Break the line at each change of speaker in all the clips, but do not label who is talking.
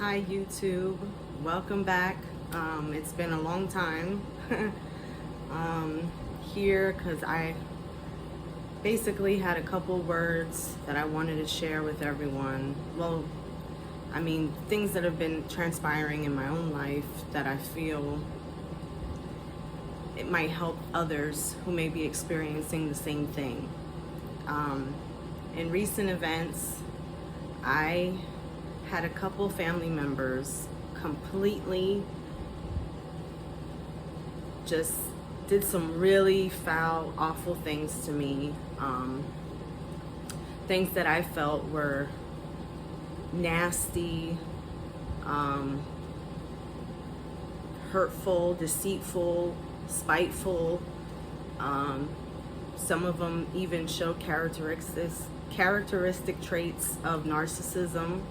Hi YouTube, welcome back. It's been a long time here because I basically had a couple words that I wanted to share with everyone. Well, I mean, things that have been transpiring in my own life that I feel it might help others who may be experiencing the same thing. In recent events, I had a couple family members completely just did some really foul, awful things to me. Things that I felt were nasty, hurtful, deceitful, spiteful. Some of them even show characteristic traits of narcissism.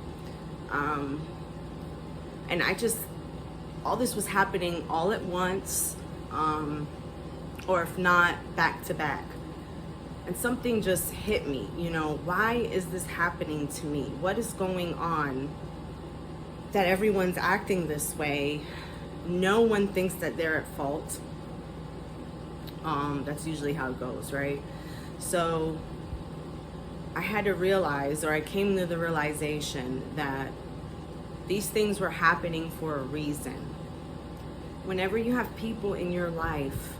And all this was happening all at once, or if not, back to back. And something just hit me, why is this happening to me? What is going on that everyone's acting this way? No one thinks that they're at fault. That's usually how it goes, right? So I had to realize, or I came to the realization that these things were happening for a reason. Whenever you have people in your life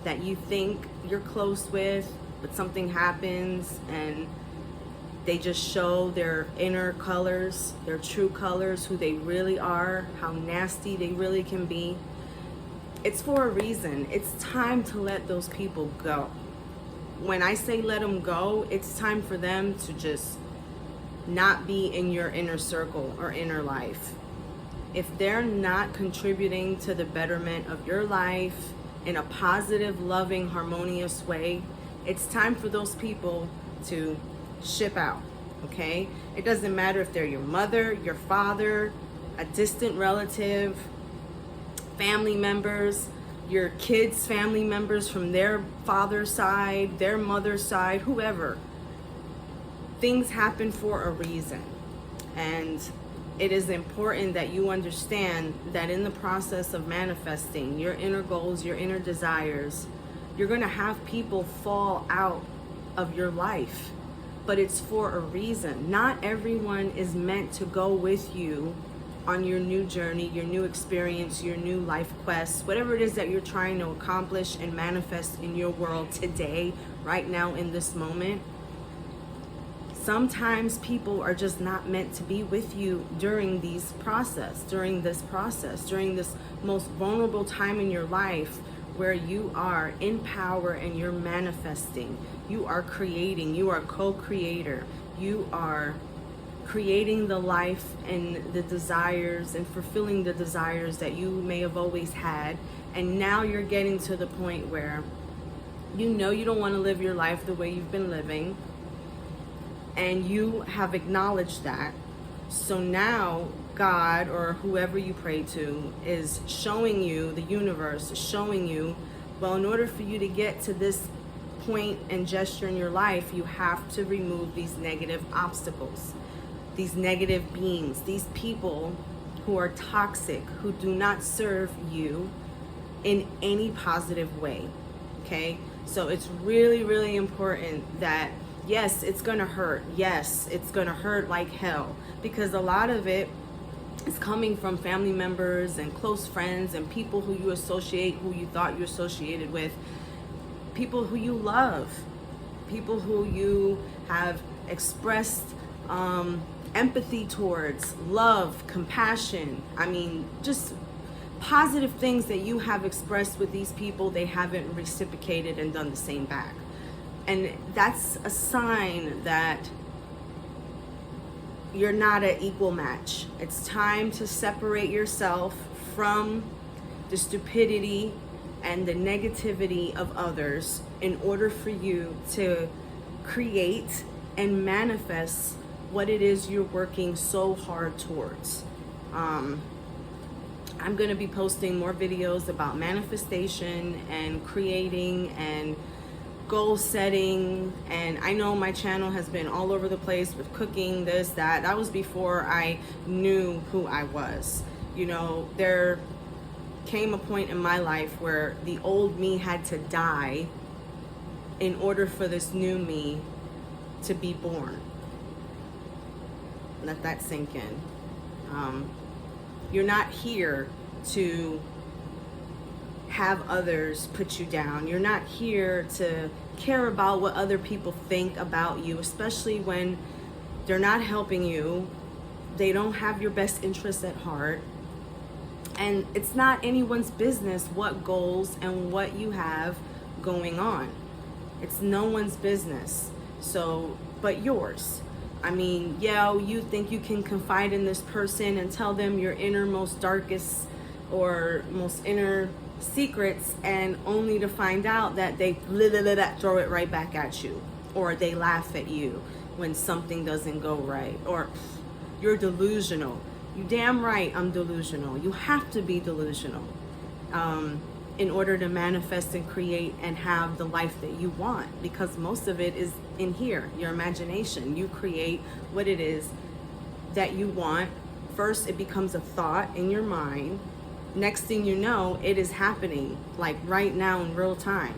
that you think you're close with, but something happens and they just show their inner colors, their true colors, who they really are, how nasty they really can be, it's for a reason. It's time to let those people go. When I say let them go, it's time for them to just not be in your inner circle or inner life. If they're not contributing to the betterment of your life in a positive, loving, harmonious way, it's time for those people to ship out, okay? It doesn't matter if they're your mother, your father, a distant relative, family members, your kids' family members from their father's side, their mother's side, whoever. Things happen for a reason. And it is important that you understand that in the process of manifesting your inner goals, your inner desires, you're going to have people fall out of your life. But it's for a reason. Not everyone is meant to go with you on your new journey, your new experience, your new life quest, whatever it is that you're trying to accomplish and manifest in your world today, right now in this moment. Sometimes people are just not meant to be with you during this process, during this most vulnerable time in your life where you are in power and you're manifesting. You are creating, you are a co-creator. You are creating the life and the desires and fulfilling the desires that you may have always had. And now you're getting to the point where you don't want to live your life the way you've been living. And you have acknowledged that. So now God, or whoever you pray to, is showing you, the universe is showing you, well, in order for you to get to this point and gesture in your life, you have to remove these negative obstacles, these negative beings, these people who are toxic, who do not serve you in any positive way, okay? So it's really, really important that, yes, it's gonna hurt. Yes, it's gonna hurt like hell, because a lot of it is coming from family members and close friends and people who you associate, who you thought you associated with, people who you love, people who you have expressed empathy towards, love, compassion. I mean, just positive things that you have expressed with these people, they haven't reciprocated and done the same back. And that's a sign that you're not an equal match. It's time to separate yourself from the stupidity and the negativity of others in order for you to create and manifest what it is you're working so hard towards. I'm going to be posting more videos about manifestation and creating and goal setting, and I know my channel has been all over the place with cooking, this, that. That was before I knew who I was. You know, there came a point in my life where the old me had to die in order for this new me to be born. Let that sink in. You're not here to have others put you down. You're not here to care about what other people think about you, especially when they're not helping you. They don't have your best interests at heart. And it's not anyone's business what goals and what you have going on. It's no one's business. So, but yours. I mean, yeah, you think you can confide in this person and tell them your innermost, darkest, or most inner secrets, and only to find out that they throw it right back at you, or they laugh at you when something doesn't go right, or you're delusional. You damn right I'm delusional. You have to be delusional in order to manifest and create and have the life that you want, because most of it is in here, your imagination. You create what it is that you want. First, it becomes a thought in your mind. Next thing you know, it is happening, like right now in real time.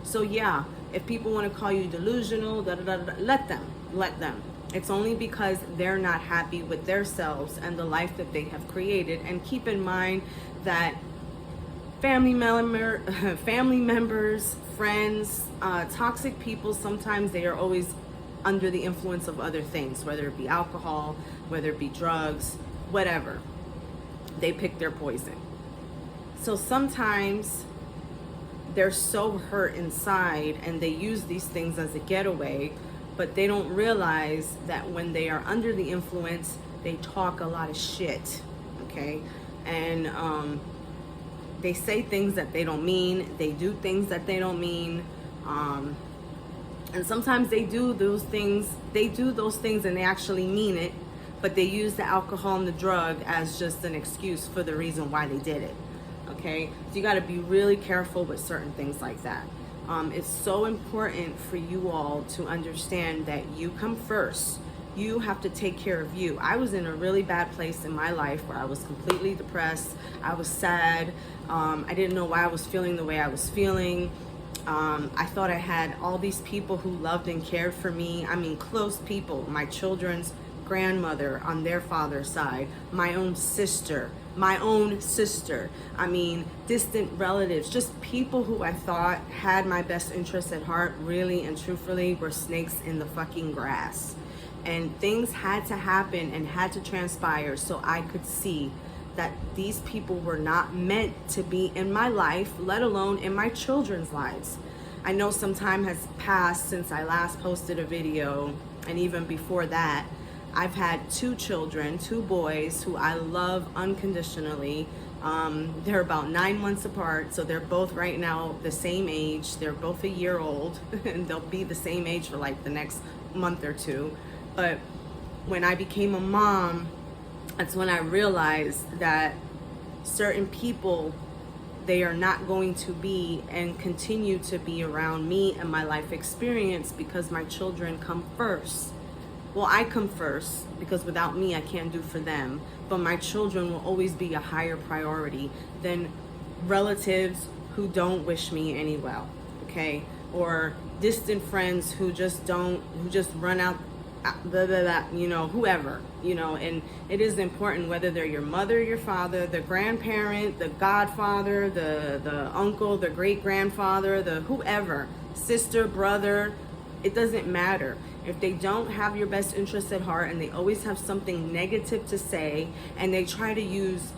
So yeah, if people want to call you delusional, let them. It's only because they're not happy with themselves and the life that they have created. And keep in mind that family members, friends, toxic people, sometimes they are always under the influence of other things, whether it be alcohol, whether it be drugs, whatever. They pick their poison. So sometimes they're so hurt inside and they use these things as a getaway, but they don't realize that when they are under the influence, they talk a lot of shit, okay? And they say things that they don't mean. They do things that they don't mean. And sometimes they do those things and they actually mean it, but they use the alcohol and the drug as just an excuse for the reason why they did it, okay? So you gotta be really careful with certain things like that. It's so important for you all to understand that you come first. You have to take care of you. I was in a really bad place in my life where I was completely depressed. I was sad. I didn't know why I was feeling the way I was feeling. I thought I had all these people who loved and cared for me. I mean, close people, my children's grandmother on their father's side, my own sister, I mean, distant relatives, just people who I thought had my best interests at heart, really and truthfully were snakes in the fucking grass. And things had to happen and had to transpire so I could see that these people were not meant to be in my life, let alone in my children's lives. I know some time has passed since I last posted a video, and even before that, I've had 2 children, 2 boys who I love unconditionally. They're about 9 months apart, so they're both right now the same age. They're both a year old, and they'll be the same age for like the next month or 2. But when I became a mom, that's when I realized that certain people, they are not going to be and continue to be around me and my life experience because my children come first. Well, I come first because without me, I can't do for them. But my children will always be a higher priority than relatives who don't wish me any well, okay? Or distant friends who just run out, blah, blah, blah, you know, whoever, you know. And it is important whether they're your mother, your father, the grandparent, the godfather, the uncle, the great grandfather, the whoever, sister, brother, it doesn't matter. If they don't have your best interests at heart and they always have something negative to say, and they try to use,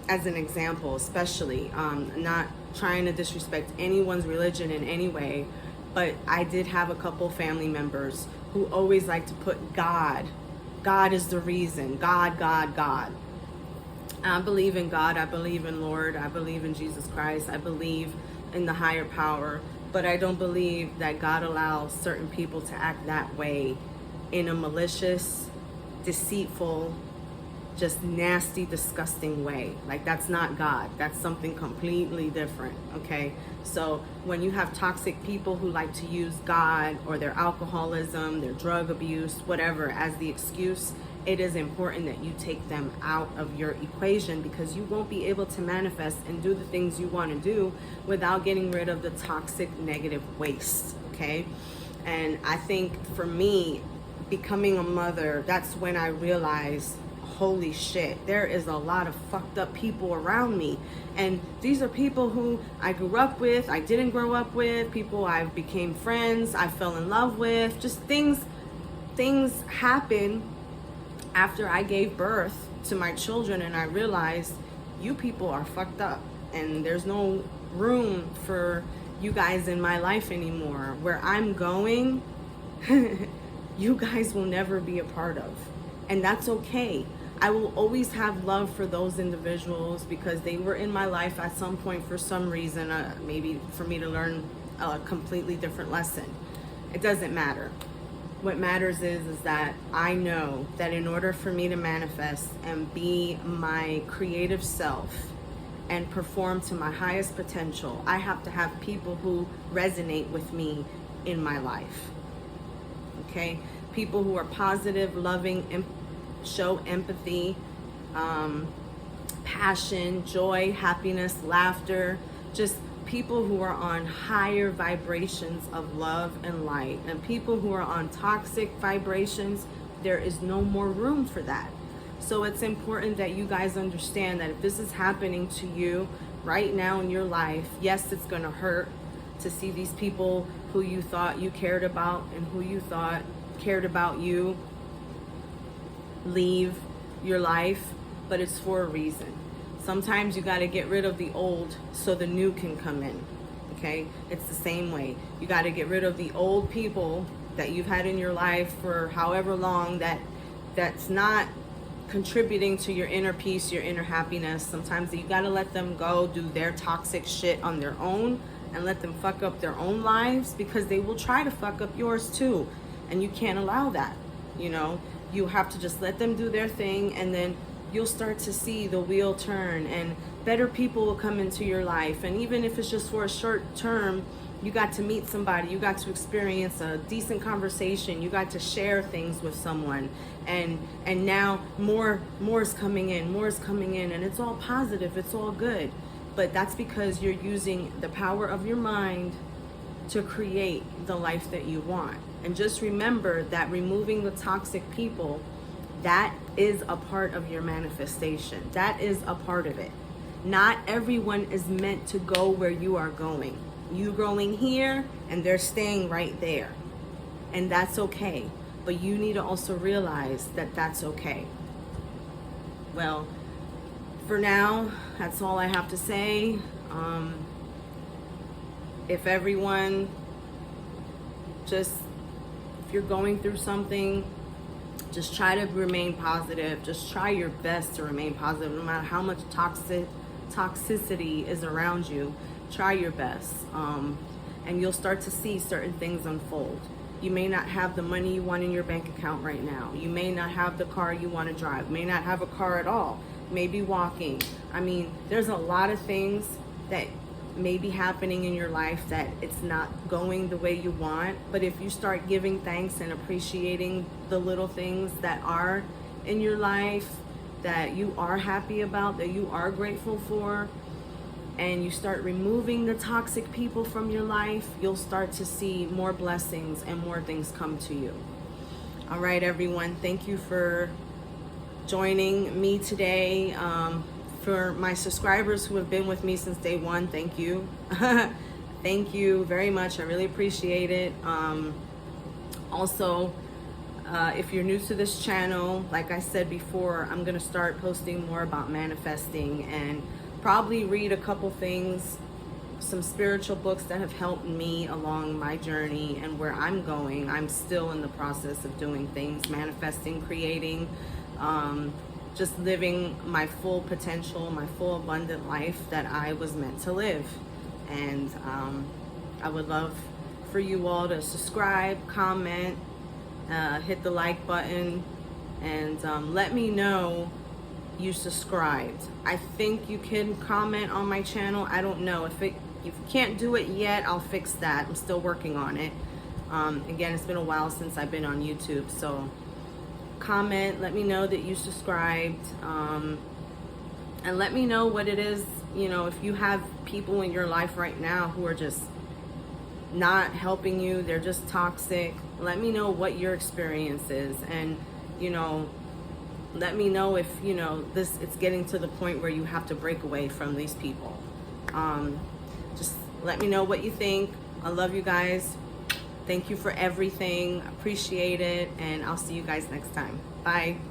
as an example, especially, not trying to disrespect anyone's religion in any way, but I did have a couple family members who always like to put God is the reason, God. I believe in God, I believe in Lord, I believe in Jesus Christ, I believe in the higher power, but I don't believe that God allows certain people to act that way in a malicious, deceitful, just nasty, disgusting way. Like, that's not God. That's something completely different, okay? So when you have toxic people who like to use God or their alcoholism, their drug abuse, whatever, as the excuse, it is important that you take them out of your equation, because you won't be able to manifest and do the things you want to do without getting rid of the toxic, negative waste, okay? And I think for me, becoming a mother, that's when I realized, holy shit, there is a lot of fucked up people around me. And these are people who I grew up with, I didn't grow up with, people I became friends, I fell in love with, just things happen after I gave birth to my children, and I realized you people are fucked up and there's no room for you guys in my life anymore. Where I'm going, you guys will never be a part of. And that's okay. I will always have love for those individuals because they were in my life at some point for some reason, maybe for me to learn a completely different lesson. It doesn't matter. What matters is that I know that in order for me to manifest and be my creative self and perform to my highest potential, I have to have people who resonate with me in my life. Okay? People who are positive, loving, show empathy, passion, joy, happiness, laughter, just people who are on higher vibrations of love and light. And people who are on toxic vibrations, there is no more room for that. So it's important that you guys understand that if this is happening to you right now in your life, yes, it's going to hurt to see these people who you thought you cared about and who you thought cared about you leave your life, but it's for a reason. Sometimes you got to get rid of the old so the new can come in. Okay? It's the same way. You got to get rid of the old people that you've had in your life for however long that's not contributing to your inner peace, your inner happiness. Sometimes you got to let them go, do their toxic shit on their own, and let them fuck up their own lives, because they will try to fuck up yours too. And you can't allow that. You know, you have to just let them do their thing, and then you'll start to see the wheel turn and better people will come into your life. And even if it's just for a short term, you got to meet somebody, you got to experience a decent conversation, you got to share things with someone, and now more is coming in, and it's all positive, it's all good. But that's because you're using the power of your mind to create the life that you want. And just remember that removing the toxic people, that is a part of your manifestation. That is a part of it. Not everyone is meant to go where you are going. You going here and they're staying right there. And that's okay. But you need to also realize that that's okay. Well, for now, that's all I have to say. If everyone if you're going through something, just try to remain positive. Just try your best to remain positive, no matter how much toxicity is around you. Try your best, and you'll start to see certain things unfold. You may not have the money you want in your bank account right now. You may not have the car you want to drive. You may not have a car at all. Maybe walking. I mean, there's a lot of things that may be happening in your life that it's not going the way you want. But if you start giving thanks and appreciating the little things that are in your life that you are happy about, that you are grateful for, and you start removing the toxic people from your life, you'll start to see more blessings and more things come to you. All right, everyone, thank you for joining me today. For my subscribers who have been with me since day one, thank you. Thank you very much. I really appreciate it. Also, if you're new to this channel, like I said before, I'm going to start posting more about manifesting and probably read a couple things, some spiritual books that have helped me along my journey and where I'm going. I'm still in the process of doing things, manifesting, creating, just living my full potential, my full abundant life that I was meant to live. And I would love for you all to subscribe, comment, hit the like button, and let me know you subscribed. I think you can comment on my channel. I don't know. If you can't do it yet, I'll fix that. I'm still working on it. Again, it's been a while since I've been on YouTube, so comment, let me know that you subscribed, and let me know what it is, you know, if you have people in your life right now who are just not helping you, they're just toxic. Let me know what your experience is, and you know, let me know if, you know, it's getting to the point where you have to break away from these people. Just let me know what you think. I love you guys. Thank you for everything. Appreciate it, and I'll see you guys next time. Bye.